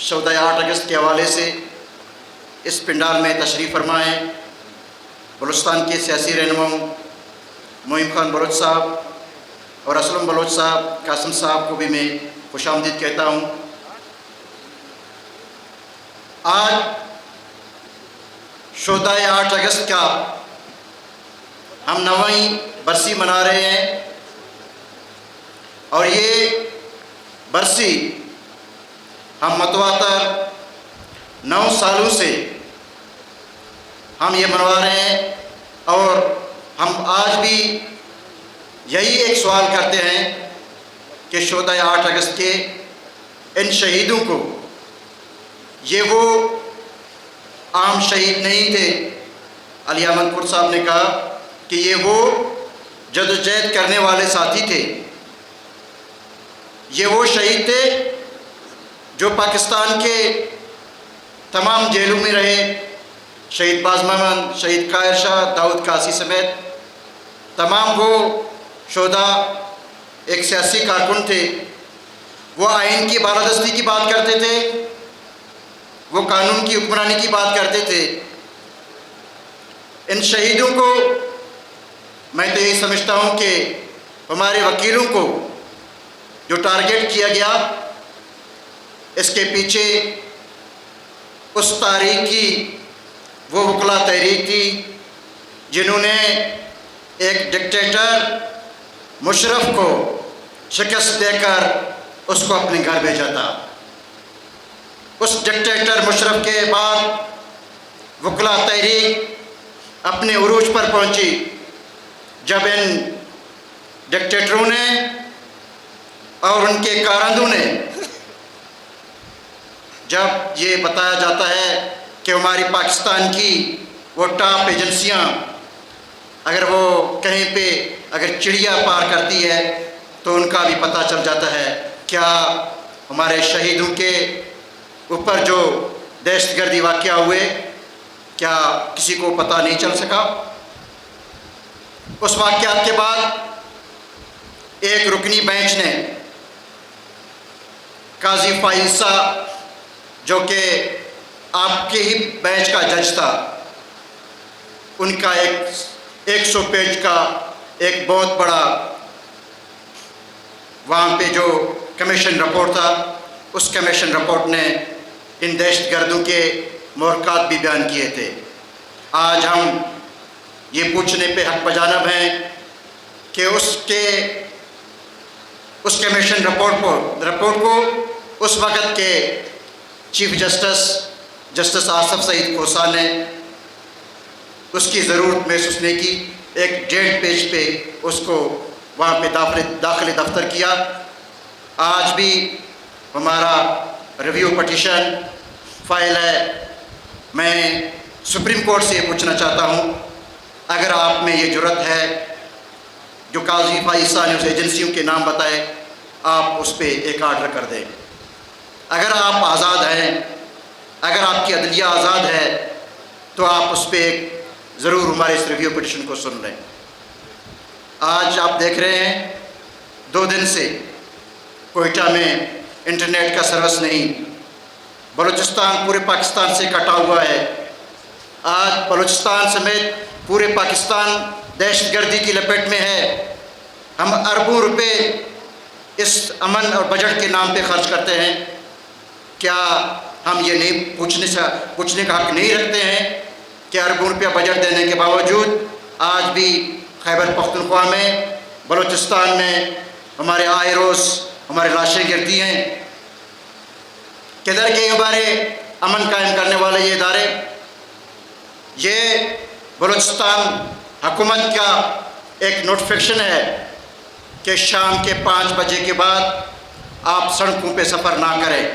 14 8 اگست کے حوالے سے اس پنڈال میں تشریف فرمائیں۔ بلوچستان کے سیاسی رہنما معین خان بلوچ صاحب اور اسلم بلوچ صاحب، قاسم صاحب کو بھی میں خوش آمدید کہتا ہوں۔ آج 14 8 اگست کا ہم 9ویں برسی منا رہے ہیں، اور یہ برسی ہم متواتر 9 سالوں سے ہم یہ منوا رہے ہیں، اور ہم آج بھی یہی ایک سوال کرتے ہیں کہ 14 8 اگست کے ان شہیدوں کو، یہ وہ عام شہید نہیں تھے۔ علی احمد پور صاحب نے کہا کہ یہ وہ جدوجہد کرنے والے ساتھی تھے، یہ وہ شہید تھے جو پاکستان کے تمام جیلوں میں رہے۔ شہید باز محمد، شہید قاہر شاہ، داؤد قاسی سمیت تمام وہ شہدا ایک سیاسی کارکن تھے۔ وہ آئین کی بالادستی کی بات کرتے تھے، وہ قانون کی حکمرانی کی بات کرتے تھے۔ ان شہیدوں کو میں تو یہی سمجھتا ہوں کہ ہمارے وکیلوں کو جو ٹارگٹ کیا گیا، اس کے پیچھے اس تاریخ کی وہ وکلا تحریک تھی جنہوں نے ایک ڈکٹیٹر مشرف کو شکست دے کر اس کو اپنے گھر بھیجا تھا۔ اس ڈکٹیٹر مشرف کے بعد وکلا تحریک اپنے عروج پر پہنچی جب ان ڈکٹیٹروں نے اور ان کے کارندوں نے، جب یہ بتایا جاتا ہے کہ ہماری پاکستان کی وہ ٹاپ ایجنسیاں اگر وہ کہیں پہ اگر چڑیا پار کرتی ہے تو ان کا بھی پتہ چل جاتا ہے، کیا ہمارے شہیدوں کے اوپر جو دہشت گردی واقعہ ہوئے کیا کسی کو پتہ نہیں چل سکا؟ اس واقعات کے بعد ایک رکنی بینچ نے قاضی فائز صاحب، جو کہ آپ کے ہی بینچ کا جج تھا، ان کا 100 پیج کا ایک بہت بڑا وہاں پہ جو کمیشن رپورٹ تھا، اس کمیشن رپورٹ نے ان دہشت گردوں کے محرکات بھی بیان کیے تھے۔ آج ہم یہ پوچھنے پہ حق بجانب ہیں کہ اس کمیشن رپورٹ کو اس وقت کے چیف جسٹس آصف سعید کوسا نے اس کی ضرورت محسوس نہیں کی، ایک 1.5 پیج پہ اس کو وہاں پہ داخل دفتر کیا۔ آج بھی ہمارا ریویو پٹیشن فائل ہے۔ میں سپریم کورٹ سے یہ پوچھنا چاہتا ہوں، اگر آپ میں یہ جرت ہے، جو قاضی فائز صاحب نے اس ایجنسیوں کے نام بتائے، آپ اس پہ ایک آرڈر کر دیں۔ اگر آپ آزاد ہیں، اگر آپ کی عدلیہ آزاد ہے، تو آپ اس پہ ایک ضرور ہمارے اس ریویو پٹیشن کو سن لیں۔ آج آپ دیکھ رہے ہیں 2 دن سے کوئٹہ میں انٹرنیٹ کا سروس نہیں، بلوچستان پورے پاکستان سے کٹا ہوا ہے۔ آج بلوچستان سمیت پورے پاکستان دہشت گردی کی لپیٹ میں ہے۔ ہم اربوں روپے اس امن اور بجٹ کے نام پہ خرچ کرتے ہیں۔ کیا ہم یہ نہیں پوچھنے کا حق نہیں رکھتے ہیں کہ اربوں روپیہ بجٹ دینے کے باوجود آج بھی خیبر پختونخوا میں، بلوچستان میں ہمارے آئے روز ہمارے لاشیں گرتی ہیں؟ کدھر کے ہمارے امن قائم کرنے والے یہ ادارے؟ یہ بلوچستان حکومت کا ایک نوٹیفیکیشن ہے کہ شام کے 5 بجے کے بعد آپ سڑکوں پہ سفر نہ کریں۔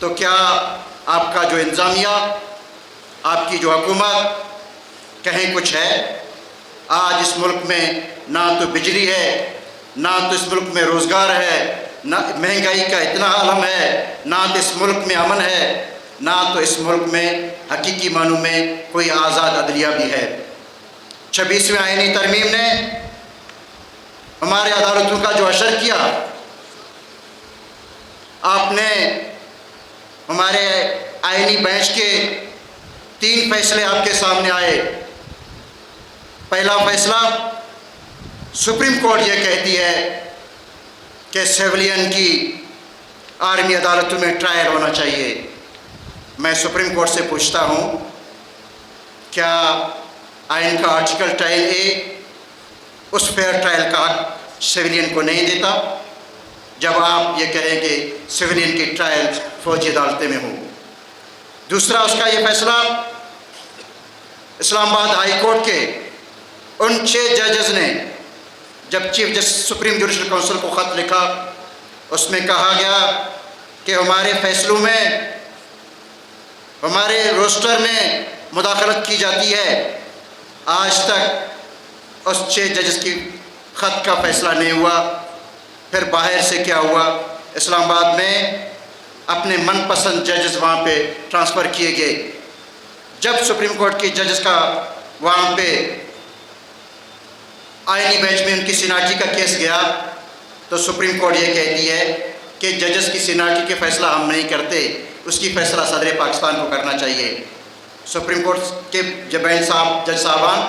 تو کیا آپ کا جو انتظامیہ، آپ کی جو حکومت کہیں کچھ ہے؟ آج اس ملک میں نہ تو بجلی ہے، نہ تو اس ملک میں روزگار ہے، نہ مہنگائی کا اتنا عالم ہے، نہ تو اس ملک میں امن ہے، نہ تو اس ملک میں حقیقی معنوں میں کوئی آزاد عدلیہ بھی ہے۔ 26ویں آئینی ترمیم نے ہمارے عدالتوں کا جو حشر کیا، آپ نے ہمارے آئینی بینچ کے 3 فیصلے آپ کے سامنے آئے۔ پہلا فیصلہ، سپریم کورٹ یہ کہتی ہے کہ سیولین کی آرمی عدالتوں میں ٹرائل ہونا چاہیے۔ میں سپریم کورٹ سے پوچھتا ہوں، کیا آئین کا آرٹیکل 10A اس فیئر ٹرائل کا حق سیولین کو نہیں دیتا، جب آپ یہ کہیں کہ سیولین کی ٹرائل فوجی عدالتیں میں ہو؟ دوسرا اس کا یہ فیصلہ، اسلام آباد ہائی کورٹ کے ان 6 ججز نے جب chief justice supreme judicial council کو خط لکھا، اس میں کہا گیا کہ ہمارے فیصلوں میں، ہمارے روسٹر میں مداخلت کی جاتی ہے۔ آج تک اس 6 ججز کی خط کا فیصلہ نہیں ہوا۔ پھر باہر سے کیا ہوا؟ اسلام آباد میں اپنے من پسند ججز وہاں پہ ٹرانسفر کیے گئے۔ جب سپریم کورٹ کی ججز کا وہاں پہ آئینی بینچ میں ان کی سیناٹی کا کیس گیا تو سپریم کورٹ یہ کہتی ہے کہ ججز کی سیناٹی کے فیصلہ ہم نہیں کرتے، اس کی فیصلہ صدر پاکستان کو کرنا چاہیے۔ سپریم کورٹ کے جج صاحبان،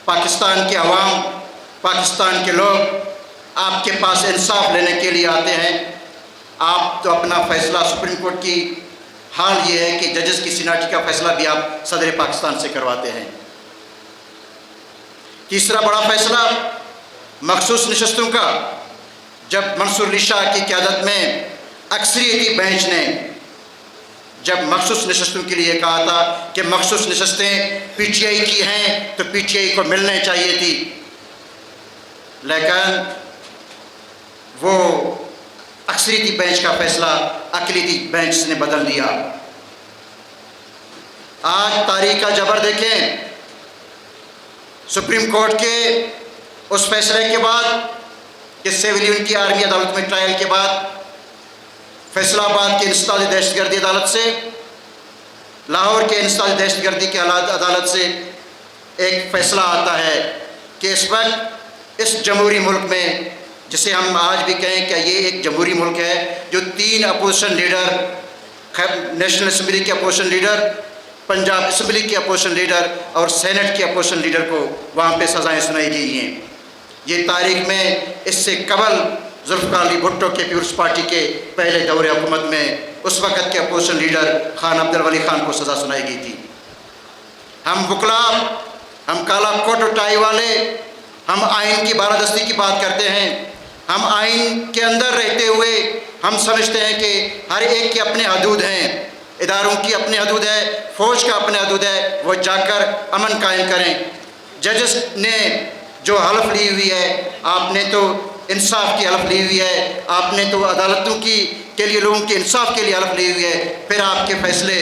پاکستان کے عوام، پاکستان کے لوگ آپ کے پاس انصاف لینے کے لیے آتے ہیں۔ آپ تو اپنا فیصلہ، سپریم کورٹ کی حال یہ ہے کہ ججز کی سیناٹی کا فیصلہ بھی آپ صدر پاکستان سے کرواتے ہیں۔ تیسرا بڑا فیصلہ، مخصوص نشستوں کا، جب منصور علی شاہ کی قیادت میں اکثریتی بینچ نے جب مخصوص نشستوں کے لیے کہا تھا کہ مخصوص نشستیں پی ٹی آئی کی ہیں تو پی ٹی آئی کو ملنے چاہیے تھی، لیکن وہ اکثریتی بینچ کا فیصلہ اقلیتی بینچ نے بدل دیا۔ آج تاریخ کا جبر دیکھیں، سپریم کورٹ کے اس فیصلے کے بعد کہ سیولین کی آرمی عدالت میں ٹرائل کے بعد فیصلہ آباد کے انسداد دہشت گردی عدالت سے، لاہور کے انسداد دہشت گردی کی عدالت سے ایک فیصلہ آتا ہے کہ اس وقت اس جمہوری ملک میں، جسے ہم آج بھی کہیں کہ یہ ایک جمہوری ملک ہے، جو 3 اپوزیشن لیڈر، نیشنل اسمبلی کے اپوزیشن لیڈر، پنجاب اسمبلی کے اپوزیشن لیڈر اور سینٹ کے اپوزیشن لیڈر کو وہاں پہ سزائیں سنائی گئی ہیں۔ یہ تاریخ میں اس سے قبل ذوالفقار علی بھٹو کے پیپلز پارٹی کے پہلے دور حکومت میں اس وقت کے اپوزیشن لیڈر خان عبدالولی خان کو سزا سنائی گئی تھی۔ ہم وکلا، ہم کالا کوٹ و ٹائی والے، ہم آئین کی بالادستی کی بات کرتے ہیں۔ ہم آئین کے اندر رہتے ہوئے ہم سمجھتے ہیں کہ ہر ایک کے اپنے حدود ہیں، اداروں کی اپنی حدود ہے، فوج کا اپنے حدود ہے، وہ جا کر امن قائم کریں۔ ججز نے جو حلف لی ہوئی ہے، آپ نے تو انصاف کی حلف لی ہوئی ہے، آپ نے تو عدالتوں کے لیے، لوگوں کے انصاف کے لیے حلف لی ہوئی ہے، پھر آپ کے فیصلے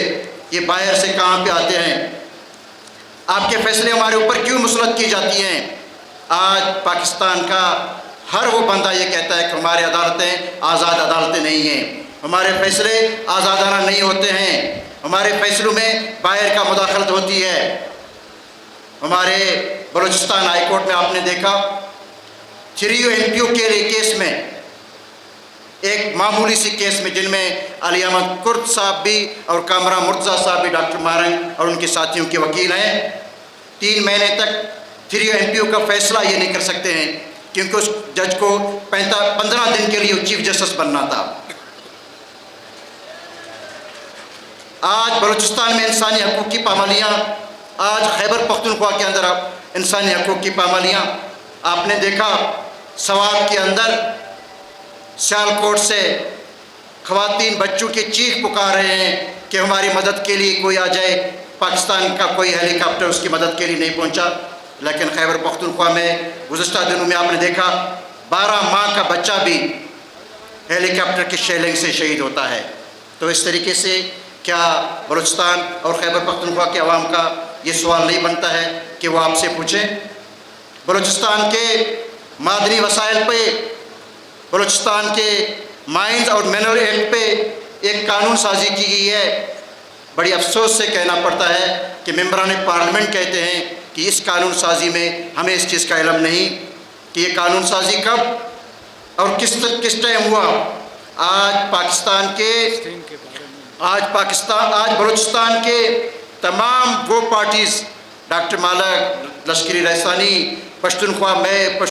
یہ باہر سے کہاں پہ آتے ہیں؟ آپ کے فیصلے ہمارے اوپر کیوں مسلط کی جاتی ہیں؟ آج پاکستان کا ہر وہ بندہ یہ کہتا ہے کہ ہماری عدالتیں آزاد عدالتیں نہیں ہیں، ہمارے فیصلے آزادانہ نہیں ہوتے ہیں، ہمارے فیصلوں میں باہر کا مداخلت ہوتی ہے۔ ہمارے بلوچستان ہائی کورٹ میں آپ نے دیکھا 3 MPO کے کیس میں، ایک معمولی سی کیس میں، جن میں علی احمد کرد صاحب بھی اور کامران مرتضیٰ صاحب بھی ڈاکٹر مارنگ اور ان کے ساتھیوں کے وکیل ہیں، 3 مہینے تک 3 MPO کا فیصلہ یہ نہیں کر سکتے ہیں کیونکہ اس جج کو 15 دن کے لیے چیف جسٹس بننا تھا۔ آج بلوچستان میں انسانی حقوق کی پامالیاں، آج خیبر پختونخوا کے اندر انسانی حقوق کی پامالیاں، آپ نے دیکھا سوات کے اندر سیالکوٹ سے خواتین بچوں کی چیخ پکار رہے ہیں کہ ہماری مدد کے لیے کوئی آ جائے، پاکستان کا کوئی ہیلی کاپٹر اس کی مدد کے لیے نہیں پہنچا۔ لیکن خیبر پختونخوا میں گزشتہ دنوں میں آپ نے دیکھا 12 ماہ کا بچہ بھی ہیلی کاپٹر کی شیلنگ سے شہید ہوتا ہے۔ تو اس طریقے سے کیا بلوچستان اور خیبر پختونخوا کے عوام کا یہ سوال نہیں بنتا ہے کہ وہ آپ سے پوچھیں؟ بلوچستان کے معدنی وسائل پہ، بلوچستان کے مائنز اور منرل ایکٹ پہ ایک قانون سازی کی گئی ہے۔ بڑی افسوس سے کہنا پڑتا ہے کہ ممبران پارلیمنٹ کہتے ہیں کہ اس قانون سازی میں ہمیں اس چیز کا علم نہیں کہ یہ قانون سازی کب اور کس ٹائم ہوا۔ آج پاکستان کے آج بلوچستان کے تمام وہ پارٹیز، ڈاکٹر مالا لشکری لسانی، پشتونخوا میں